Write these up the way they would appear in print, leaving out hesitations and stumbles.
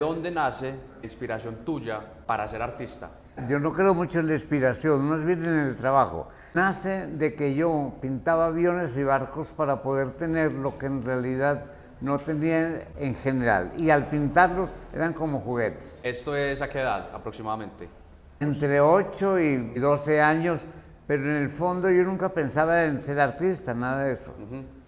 ¿De dónde nace la inspiración tuya para ser artista? Yo no creo mucho en la inspiración, más bien en el trabajo. Nace de que yo pintaba aviones y barcos para poder tener lo que en realidad no tenía en general. Y al pintarlos eran como juguetes. ¿Esto es a qué edad aproximadamente? Entre 8 y 12 años, pero en el fondo yo nunca pensaba en ser artista, nada de eso.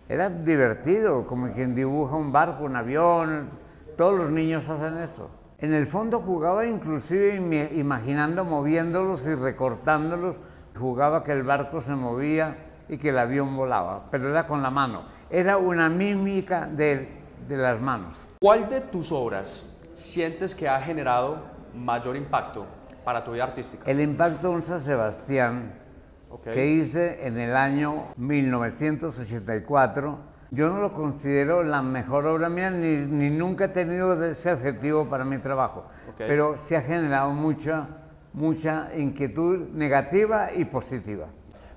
Era divertido, como quien dibuja un barco, un avión, todos los niños hacen eso. En el fondo jugaba inclusive imaginando, moviéndolos y recortándolos. Jugaba que el barco se movía y que el avión volaba, pero era con la mano. Era una mímica de las manos. ¿Cuál de tus obras sientes que ha generado mayor impacto para tu vida artística? El impacto de un San Sebastián que hice en el año 1984. Yo no lo considero la mejor obra mía, ni nunca he tenido ese adjetivo para mi trabajo, pero sí ha generado mucha inquietud negativa y positiva.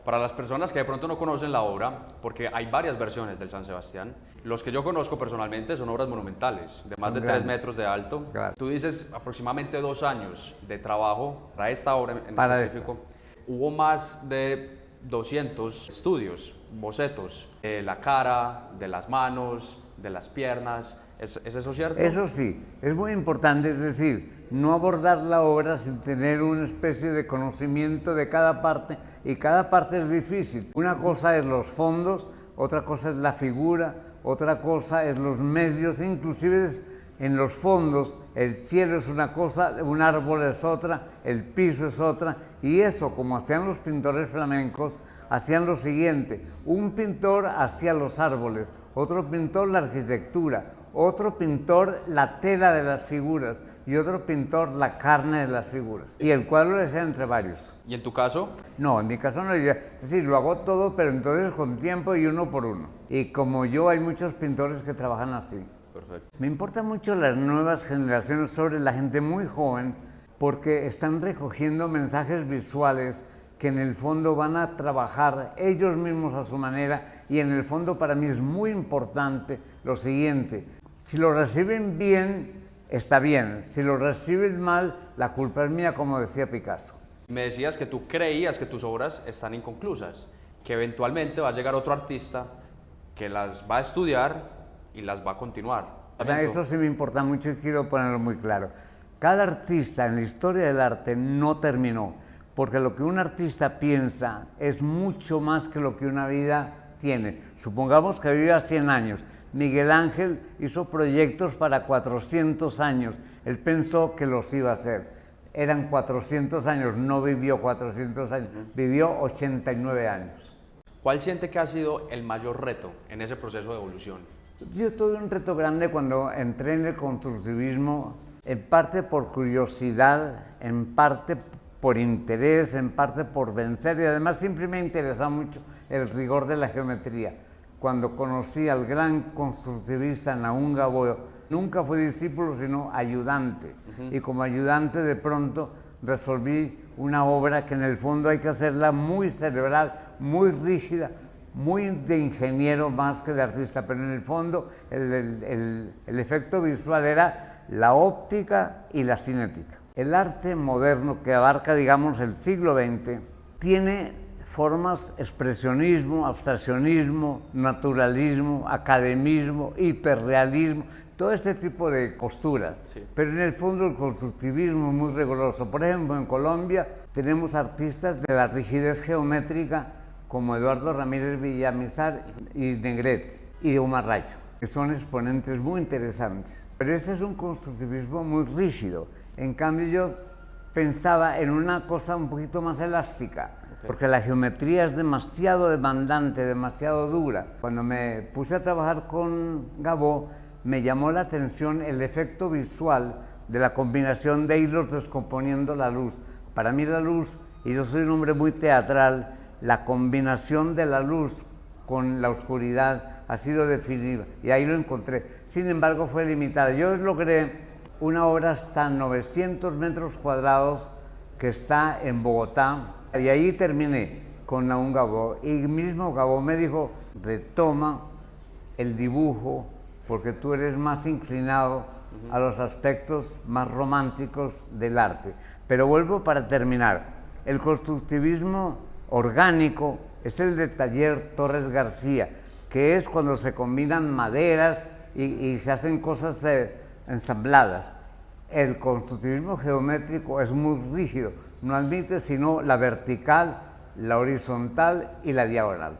Para las personas que de pronto no conocen la obra, porque hay varias versiones del San Sebastián, los que yo conozco personalmente son obras monumentales, de más de 3 metros de alto. Claro. Tú dices aproximadamente 2 años de trabajo para esta obra en Para específico. Hubo más de 200 estudios, bocetos, de la cara, de las manos, de las piernas. ¿Es eso cierto? Eso sí, es muy importante, es decir, no abordar la obra sin tener una especie de conocimiento de cada parte, y cada parte es difícil. Una cosa es los fondos, otra cosa es la figura, otra cosa es los medios, inclusive en los fondos el cielo es una cosa, un árbol es otra, el piso es otra, y eso, como hacían los pintores flamencos, hacían lo siguiente: un pintor hacía los árboles, otro pintor la arquitectura, otro pintor la tela de las figuras y otro pintor la carne de las figuras. Y el cuadro lo hacía entre varios. ¿Y en tu caso? No, en mi caso no. Es decir, lo hago todo, pero entonces con tiempo y uno por uno. Y como yo, hay muchos pintores que trabajan así. Perfecto. Me importan mucho las nuevas generaciones, sobre la gente muy joven, porque están recogiendo mensajes visuales que en el fondo van a trabajar ellos mismos a su manera, y en el fondo para mí es muy importante lo siguiente: si lo reciben bien, está bien; si lo reciben mal, la culpa es mía, como decía Picasso. Me decías que tú creías que tus obras están inconclusas, que eventualmente va a llegar otro artista que las va a estudiar y las va a continuar. Eso sí me importa mucho y quiero ponerlo muy claro. Cada artista en la historia del arte no terminó, porque lo que un artista piensa es mucho más que lo que una vida tiene. Supongamos que vive a 100 años. Miguel Ángel hizo proyectos para 400 años. Él pensó que los iba a hacer. Eran 400 años, no vivió 400 años, vivió 89 años. ¿Cuál siente que ha sido el mayor reto en ese proceso de evolución? Yo tuve un reto grande cuando entré en el constructivismo, en parte por curiosidad, en parte por interés, en parte por vencer, y además siempre me interesaba mucho el rigor de la geometría. Cuando conocí al gran constructivista Nahum Gabo, nunca fui discípulo sino ayudante, y como ayudante de pronto resolví una obra que en el fondo hay que hacerla muy cerebral, muy rígida, muy de ingeniero más que de artista, pero en el fondo el efecto visual era la óptica y la cinética. El arte moderno, que abarca, digamos, el siglo XX, tiene formas: expresionismo, abstraccionismo, naturalismo, academismo, hiperrealismo, todo este tipo de posturas. Sí. Pero en el fondo el constructivismo es muy riguroso. Por ejemplo, en Colombia tenemos artistas de la rigidez geométrica como Eduardo Ramírez Villamizar y Negrete y Omar Rayo, que son exponentes muy interesantes. Pero ese es un constructivismo muy rígido. En cambio, yo pensaba en una cosa un poquito más elástica, porque la geometría es demasiado demandante, demasiado dura. Cuando me puse a trabajar con Gabo, me llamó la atención el efecto visual de la combinación de hilos descomponiendo la luz. Para mí la luz, y yo soy un hombre muy teatral, la combinación de la luz con la oscuridad ha sido definitiva, y ahí lo encontré. Sin embargo, fue limitada. Yo logré una obra hasta 900 metros cuadrados que está en Bogotá, y ahí terminé con Nahum Gabo. Y mismo Gabo me dijo: retoma el dibujo, porque tú eres más inclinado a los aspectos más románticos del arte. Pero vuelvo para terminar. El constructivismo orgánico es el de Taller Torres García, que es cuando se combinan maderas y se hacen cosas ensambladas. El constructivismo geométrico es muy rígido, no admite sino la vertical, la horizontal y la diagonal.